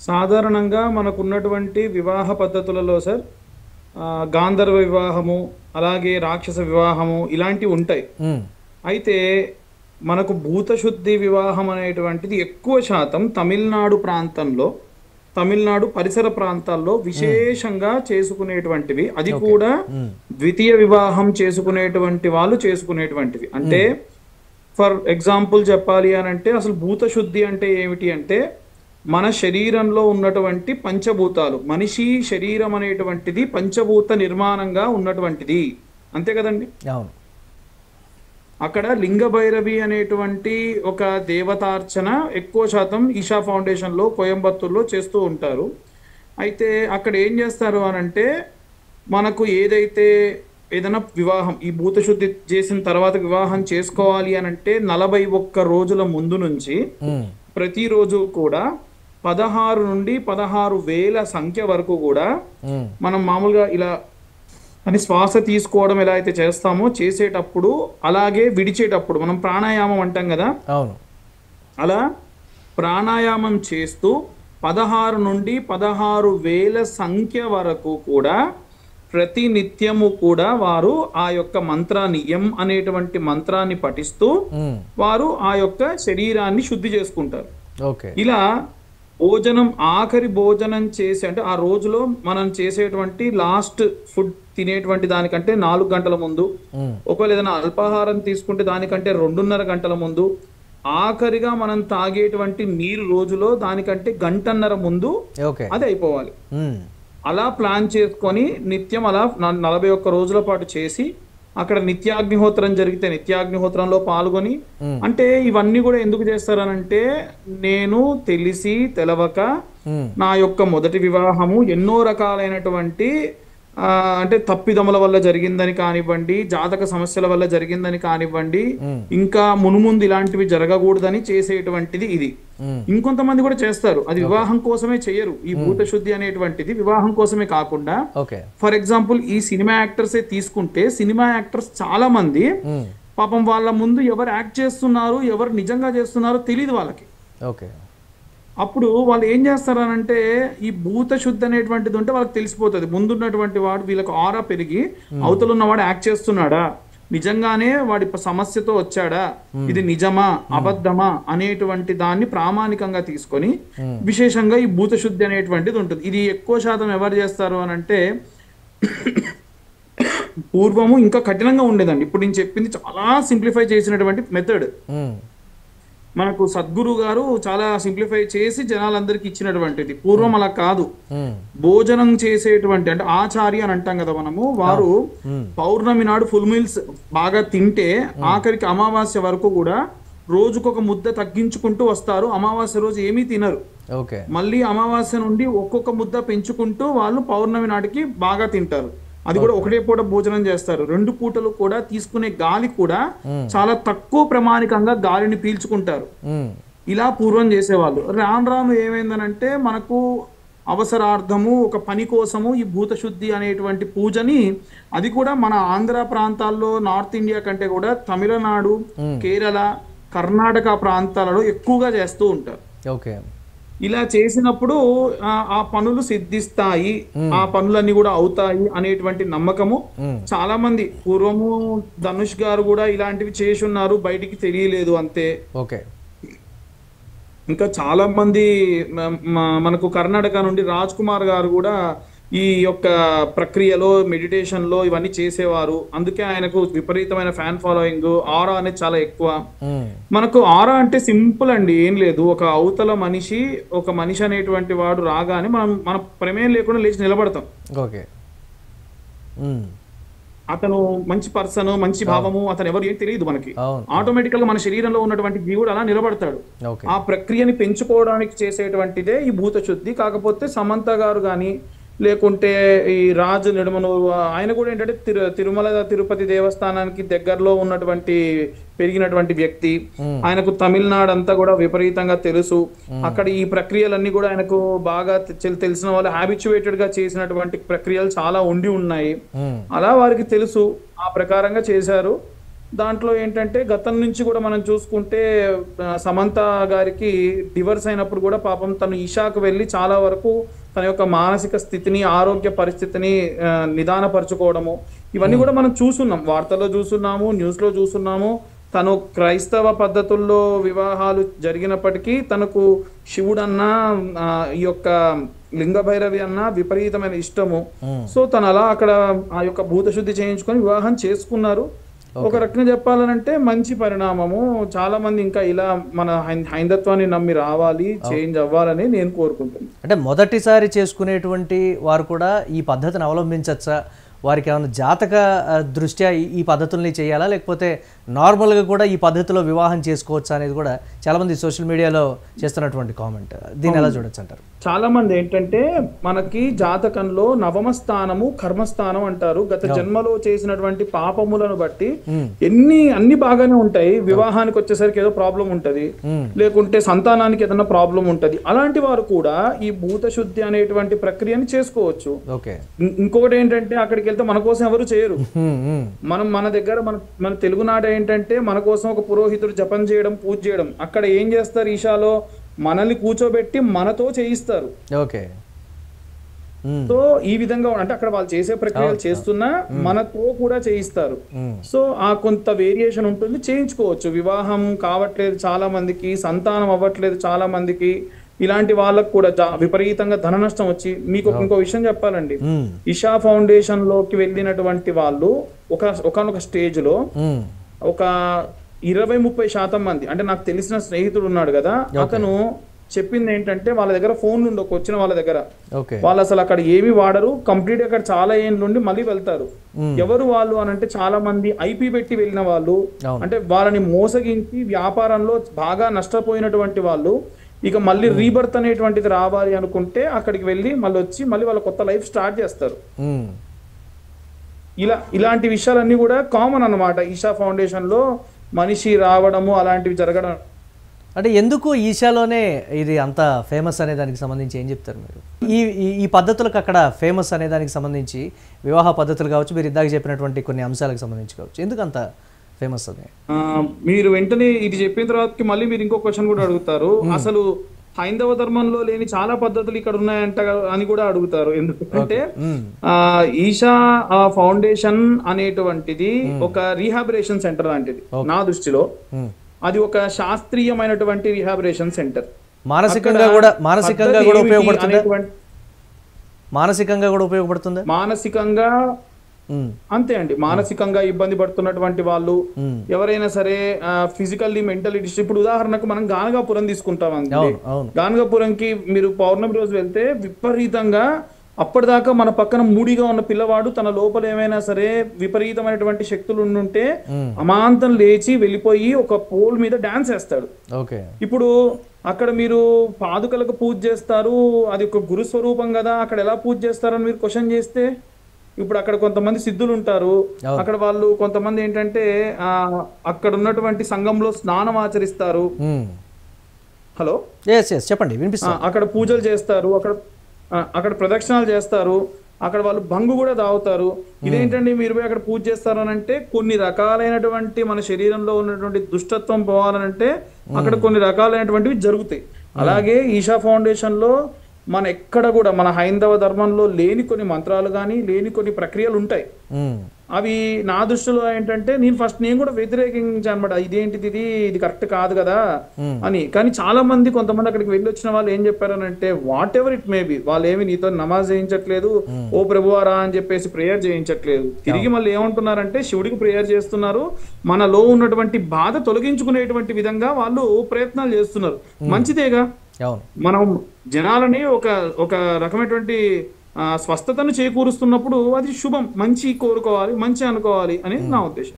సాధారణంగా మనకున్నటువంటి వివాహ పద్ధతులలో సార్ గాంధర్వ వివాహము, అలాగే రాక్షస వివాహము ఇలాంటివి ఉంటాయి. హ్మ్. అయితే మనకు భూతశుద్ధి వివాహం అనేటువంటిది ఎక్కువ శాతం తమిళనాడు ప్రాంతంలో, తమిళనాడు పరిసర ప్రాంతాల్లో విశేషంగా చేసుకునేటువంటివి. అది ఓకే. కూడా హ్మ్. ద్వితీయ వివాహం చేసుకునేటువంటి వాళ్ళు చేసుకునేటువంటివి. అంటే హ్మ్. ఫర్ ఎగ్జాంపుల్ చెప్పాలి అని అంటే అసలు భూతశుద్ధి అంటే ఏమిటి అంటే మన శరీరంలో ఉన్నటువంటి పంచభూతాలు, మనిషి శరీరం అనేటువంటిది పంచభూత నిర్మాణంగా ఉన్నటువంటిది. అంతే కదండి. అవును. అక్కడ లింగ భైరవి అనేటువంటి ఒక దేవతార్చన ఎక్కువ శాతం ఈషా ఫౌండేషన్లో కోయంబత్తూర్లో చేస్తూ ఉంటారు. అయితే అక్కడ ఏం చేస్తారు అనంటే మనకు ఏదైతే ఏదైనా వివాహం ఈ భూతశుద్ధి చేసిన తర్వాత వివాహం చేసుకోవాలి అనంటే 41 రోజుల ముందు నుంచి హ్మ్. ప్రతిరోజు కూడా 16 నుండి 16,000 సంఖ్య వరకు కూడా హ్మ్. మనం మామూలుగా ఇలా అని శ్వాస తీసుకోవడం ఎలా అయితే చేస్తామో చేసేటప్పుడు, అలాగే విడిచేటప్పుడు మనం ప్రాణాయామం అంటాం కదా, అవును. అలా ప్రాణాయామం చేస్తూ 16 నుండి 16,000 సంఖ్య వరకు కూడా ప్రతి నిత్యము కూడా వారు ఆ యొక్క మంత్రాన్ని అనేటువంటి మంత్రాన్ని పఠిస్తూ హ్మ్. వారు ఆ యొక్క శరీరాన్ని శుద్ధి చేసుకుంటారు. ఓకే. ఇలా భోజనం ఆఖరి భోజనం చేసి అంటే ఆ రోజులో మనం చేసేటువంటి లాస్ట్ ఫుడ్ తినేటువంటి దానికంటే 4 గంటల ముందు, హ్మ్. ఒకవేళ ఏదైనా అల్పాహారం తీసుకుంటే దానికంటే 2:30 గంటల ముందు, ఆఖరిగా మనం తాగేటువంటి నీరు రోజులో దానికంటే గంటన్నర ముందు ఓకే. అది అయిపోవాలి. హ్మ్. అలా ప్లాన్ చేసుకొని నిత్యం అలా 41 రోజుల పాటు చేసి అక్కడ నిత్యాగ్నిహోత్రం జరిగితే నిత్యాగ్నిహోత్రంలో పాల్గొని, హ్మ్. అంటే ఇవన్నీ కూడా ఎందుకు చేస్తారనంటే నేను తెలిసి తెలవక హ్మ్. నా యొక్క మొదటి వివాహము ఎన్నో రకాలైనటువంటి అంటే తప్పిదముల వల్ల జరిగిందని కానివ్వండి, జాతక సమస్యల వల్ల జరిగిందని కానివ్వండి, హ్మ్. ఇంకా మునుముందు ఇలాంటివి జరగకూడదని చేసేటువంటిది ఇది. హ్మ్. ఇంకొంతమంది కూడా చేస్తారు, అది ఓకే. వివాహం కోసమే చేయరు. ఈ భూతశుద్ధి అనేటువంటిది వివాహం కోసమే కాకుండా ఓకే. ఫర్ ఎగ్జాంపుల్ ఈ సినిమా యాక్టర్సే తీసుకుంటే సినిమా యాక్టర్స్ చాలా మంది హ్మ్. పాపం వాళ్ళ ముందు ఎవరు యాక్ట్ చేస్తున్నారు, ఎవరు నిజంగా చేస్తున్నారో తెలియదు వాళ్ళకి. ఓకే. అప్పుడు వాళ్ళు ఏం చేస్తారనంటే ఈ భూత శుద్ధి అనేటువంటిది ఉంటే వాళ్ళకి తెలిసిపోతుంది. ముందున్నటువంటి వాడు వీళ్ళకి ఆరా పెరిగి అవతల ఉన్నవాడు యాక్ట్ చేస్తున్నాడా, నిజంగానే వాడి సమస్యతో వచ్చాడా, ఇది నిజమా అబద్ధమా అనేటువంటి దాన్ని ప్రామాణికంగా తీసుకొని విశేషంగా ఈ భూత శుద్ధి అనేటువంటిది ఉంటుంది. ఇది ఎక్కువ శాతం ఎవరు చేస్తారు అనంటే పూర్వము ఇంకా కఠినంగా ఉండేదండి. ఇప్పుడు నేను చెప్పింది చాలా సింప్లిఫై చేసినటువంటి మెథడ్. హ్మ్. మనకు సద్గురు గారు చాలా సింప్లిఫై చేసి జనాలందరికీ ఇచ్చినటువంటిది. పూర్వం అలా కాదు. హ్మ్. భోజనం చేసేటువంటి అంటే ఆచార్య అని అంటాం కదా మనము, వారు హ్మ్. పౌర్ణమి నాడు ఫుల్ మీల్స్ బాగా తింటే ఆఖరికి అమావాస్య వరకు కూడా రోజుకొక ముద్ద తగ్గించుకుంటూ వస్తారు. అమావాస్య రోజు ఏమీ తినరు. ఓకే. మళ్ళీ అమావాస్య నుండి ఒక్కొక్క ముద్ద పెంచుకుంటూ వాళ్ళు పౌర్ణమి నాటికి బాగా తింటారు. అది కూడా ఒకటే పూట భోజనం చేస్తారు. 2 పూటలు కూడా తీసుకునే గాలి కూడా చాలా తక్కువ ప్రమాణికంగా గాలిని పీల్చుకుంటారు. హ్మ్. ఇలా పూర్వం చేసేవాళ్ళు. రాను రాను ఏమైందనంటే మనకు అవసరార్థము ఒక పని కోసము ఈ భూతశుద్ధి అనేటువంటి పూజని, అది కూడా మన ఆంధ్ర ప్రాంతాల్లో నార్త్ ఇండియా కంటే కూడా తమిళనాడు, కేరళ, కర్ణాటక ప్రాంతాలలో ఎక్కువగా చేస్తూ ఉంటారు. ఓకే. ఇలా చేసినప్పుడు ఆ పనులు సిద్ధిస్తాయి, ఆ పనులన్నీ కూడా అవుతాయి అనేటువంటి నమ్మకము చాలా మంది. పూర్వము ధనుష్ గారు కూడా ఇలాంటివి చేసి ఉన్నారు, బయటికి తెలియలేదు అంతే. ఓకే. ఇంకా చాలా మంది మనకు కర్ణాటక నుండి రాజ్ కుమార్ గారు కూడా ఈ యొక్క ప్రక్రియలో మెడిటేషన్ లో ఇవన్నీ చేసేవారు. అందుకే ఆయనకు విపరీతమైన ఫ్యాన్ ఫాలోయింగ్, ఆరా అనేది చాలా ఎక్కువ. హ్మ్. మనకు ఆరా అంటే సింపుల్ అండి, ఏం లేదు. ఒక అవతల మనిషి, ఒక మనిషి అనేటువంటి వాడు రాగానే మన ప్రమేయం లేకుండా లేచి నిలబడతాం. ఓకే. హ్మ్. అతను మంచి పర్సన్, మంచి భావము, అతను ఎవరు ఏం తెలియదు మనకి. అవును. ఆటోమేటికల్ గా మన శరీరంలో ఉన్నటువంటి జీవుడు అలా నిలబడతాడు. ఓకే. ఆ ప్రక్రియని పెంచుకోవడానికి చేసేటువంటిదే ఈ భూత శుద్ధి. కాకపోతే సమంత గారు కానీ, లేకుంటే ఈ రాజు నిడమనూరు ఆయన కూడా ఏంటంటే తిరుమల తిరుపతి దేవస్థానానికి దగ్గరలో ఉన్నటువంటి పెరిగినటువంటి వ్యక్తి. ఆయనకు తమిళనాడు అంతా కూడా విపరీతంగా తెలుసు. అక్కడ ఈ ప్రక్రియలన్నీ కూడా ఆయనకు బాగా తెలిసిన వాళ్ళు హ్యాబిచువేటెడ్ గా చేసినటువంటి ప్రక్రియలు చాలా ఉండి ఉన్నాయి. హ్మ్. అలా వారికి తెలుసు, ఆ ప్రకారంగా చేశారు. దాంట్లో ఏంటంటే గతం నుంచి కూడా మనం చూసుకుంటే సమంత గారికి డివర్స్ అయినప్పుడు కూడా పాపం తను ఈషాకు వెళ్ళి చాలా వరకు తన యొక్క మానసిక స్థితిని ఆరోగ్య పరిస్థితిని నిదానపరచుకోవడము ఇవన్నీ కూడా మనం చూస్తున్నాం, వార్తల్లో చూస్తున్నాము, న్యూస్లో చూస్తున్నాము. తను క్రైస్తవ పద్ధతుల్లో వివాహాలు జరిగినప్పటికీ తనకు శివుడన్నా ఈ యొక్క లింగ భైరవి అన్న విపరీతమైన ఇష్టము. సో తను అలా అక్కడ ఆ యొక్క భూతశుద్ధి చేయించుకొని వివాహం చేసుకున్నారు. ఒక రకంగా చెప్పాలనంటే మంచి పరిణామము. చాలా మంది ఇంకా ఇలా మన హైందత్వాన్ని నమ్మి రావాలి, చేంజ్ అవ్వాలని నేను కోరుకుంటున్నాను. అంటే మొదటిసారి చేసుకునేటువంటి వారు కూడా ఈ పద్ధతిని అవలంబించచ్చా? వారికి ఏమైనా జాతక దృష్ట్యా ఈ పద్ధతుల్ని చేయాలా, లేకపోతే నార్మల్గా కూడా ఈ పద్ధతిలో వివాహం చేసుకోవచ్చా అనేది కూడా చాలామంది సోషల్ మీడియాలో చేస్తున్నటువంటి కామెంట్. దీన్ని ఎలా చూడొచ్చు అంటారు? చాలా మంది ఏంటంటే మనకి జాతకంలో నవమ స్థానము కర్మస్థానం అంటారు. గత జన్మలో చేసినటువంటి పాపములను బట్టి అన్ని బాగానే ఉంటాయి, వివాహానికి వచ్చేసరికి ఏదో ప్రాబ్లం ఉంటది, లేకుంటే సంతానానికి ఏదైనా ప్రాబ్లం ఉంటది. అలాంటి వారు కూడా ఈ భూత శుద్ధి అనేటువంటి ప్రక్రియని చేసుకోవచ్చు. ఇంకొకటి ఏంటంటే అక్కడికి వెళ్తే మన కోసం ఎవరు చేయరు. మనం మన దగ్గర మన తెలుగునాట ఏంటంటే మన కోసం ఒక పురోహితుడు జపం చేయడం, పూజ చేయడం. అక్కడ ఏం చేస్తారు, ఈషాలో మనల్ని కూర్చోబెట్టి మనతో చేయిస్తారు. సో ఈ విధంగా అంటే అక్కడ వాళ్ళు చేసే ప్రక్రియలు చేస్తున్నా మనతో కూడా చేయిస్తారు. సో ఆ కొంత వేరియేషన్ ఉంటుంది, చేయించుకోవచ్చు. వివాహం కావట్లేదు చాలా మందికి, సంతానం అవ్వట్లేదు చాలా మందికి, ఇలాంటి వాళ్ళకు కూడా విపరీతంగా ధన నష్టం వచ్చి, మీకు ఇంకో విషయం చెప్పాలండి, ఇషా ఫౌండేషన్ లోకి వెళ్ళినటువంటి వాళ్ళు ఒకనొక స్టేజ్ లో ఒక 20-30% మంది, అంటే నాకు తెలిసిన స్నేహితుడు ఉన్నాడు కదా, అతను చెప్పింది ఏంటంటే వాళ్ళ దగ్గర ఫోన్లు ఉండవు, వచ్చిన వాళ్ళ దగ్గర వాళ్ళు అసలు అక్కడ ఏమి వాడరు, కంప్లీట్ అక్కడ చాలా ఏళ్ళ నుండి మళ్ళీ వెళ్తారు. ఎవరు వాళ్ళు అని అంటే చాలా మంది ఐపీ పెట్టి వెళ్ళిన వాళ్ళు, అంటే వాళ్ళని మోసగించి వ్యాపారంలో బాగా నష్టపోయినటువంటి వాళ్ళు. ఇక మళ్ళీ రీబర్త్ అనేటువంటిది రావాలి అనుకుంటే అక్కడికి వెళ్ళి మళ్ళీ వచ్చి మళ్ళీ వాళ్ళ కొత్త లైఫ్ స్టార్ట్ చేస్తారు. ఇలాంటి విషయాలన్నీ కూడా కామన్ అన్నమాట ఈషా ఫౌండేషన్ లో మనిషి రావడము అలాంటివి జరగడం. అంటే ఎందుకు ఈషాలోనే ఇది అంత ఫేమస్ అనే దానికి సంబంధించి ఏం చెప్తారు మీరు? ఈ పద్ధతులకు అక్కడ ఫేమస్ అనే దానికి సంబంధించి వివాహ పద్ధతులు కావచ్చు, మీరు ఇందాక చెప్పినటువంటి కొన్ని అంశాలకు సంబంధించి కావచ్చు, ఎందుకు అంత ఫేమస్ అది? మీరు వెంటనే ఇది చెప్పిన తర్వాత మళ్ళీ మీరు ఇంకో క్వశ్చన్ కూడా అడుగుతారు, అసలు హైందవ ధర్మంలో లేని చాలా పద్ధతులు ఇక్కడ ఉన్నాయంట అని కూడా అడుగుతారు. ఎందుకంటే ఈషా ఫౌండేషన్ అనేటువంటిది ఒక రీహాబిలేషన్ సెంటర్ లాంటిది నా దృష్టిలో. అది ఒక శాస్త్రీయమైనటువంటి రీహాబిలేషన్ సెంటర్. మానసికంగా కూడా ఉపయోగపడుతుందా? మానసికంగా అంతే అండి. మానసికంగా ఇబ్బంది పడుతున్నటువంటి వాళ్ళు ఎవరైనా సరే, ఫిజికల్లీ మెంటల్లీ ఇప్పుడు ఉదాహరణకు మనం గానగాపురం తీసుకుంటాం అండి. గానగాపురంకి మీరు పౌర్ణమి రోజు వెళ్తే విపరీతంగా అప్పటిదాకా మన పక్కన మూడిగా ఉన్న పిల్లవాడు తన లోపల ఏమైనా సరే విపరీతమైనటువంటి శక్తులు ఉండుంటే అమాంతం లేచి వెళ్ళిపోయి ఒక పోల్ మీద డాన్స్ వేస్తాడు. ఇప్పుడు అక్కడ మీరు పాదుకలకు పూజ చేస్తారు, అది ఒక గురు స్వరూపం కదా, అక్కడ ఎలా పూజ చేస్తారని మీరు క్వశ్చన్ చేస్తే, ఇప్పుడు అక్కడ కొంతమంది సిద్ధులు ఉంటారు, అక్కడ వాళ్ళు కొంతమంది ఏంటంటే అక్కడ ఉన్నటువంటి సంఘంలో స్నానం ఆచరిస్తారు. హలో, చెప్పండి, అక్కడ పూజలు చేస్తారు, అక్కడ ప్రదక్షిణాలు చేస్తారు, అక్కడ వాళ్ళు భంగు కూడా తాగుతారు. ఇదేంటండి మీరు పోయి అక్కడ పూజ చేస్తారు అని అంటే, కొన్ని రకాలైనటువంటి మన శరీరంలో ఉన్నటువంటి దుష్టత్వం పోవాలనంటే అక్కడ కొన్ని రకాలైనటువంటివి జరుగుతాయి. అలాగే ఈషా ఫౌండేషన్ లో మన ఎక్కడ కూడా మన హైందవ ధర్మంలో లేని కొన్ని మంత్రాలు కానీ లేని కొన్ని ప్రక్రియలు ఉంటాయి. అవి నా దృష్టిలో ఏంటంటే నేను కూడా వ్యతిరేకించాను అనమాట. ఇదేంటిది, ఇది కరెక్ట్ కాదు కదా అని. కానీ చాలా మంది కొంతమంది అక్కడికి వెళ్ళి వచ్చిన వాళ్ళు ఏం చెప్పారనంటే, whatever it may be, వాళ్ళు ఏమి నీతో నమాజ్ చేయించట్లేదు, ఓ ప్రభువారా అని చెప్పేసి ప్రేయర్ చేయించట్లేదు. తిరిగి మళ్ళీ ఏమంటున్నారంటే శివుడికి ప్రేయర్ చేస్తున్నారు, మనలో ఉన్నటువంటి బాధ తొలగించుకునేటువంటి విధంగా వాళ్ళు ప్రయత్నాలు చేస్తున్నారు. మంచిదేగా, మనం జనాలని ఒక రకమైనటువంటి స్వస్థతను చేకూరుస్తున్నప్పుడు అది శుభం, మంచి కోరుకోవాలి, మంచి అనుకోవాలి అనేది నా ఉద్దేశం.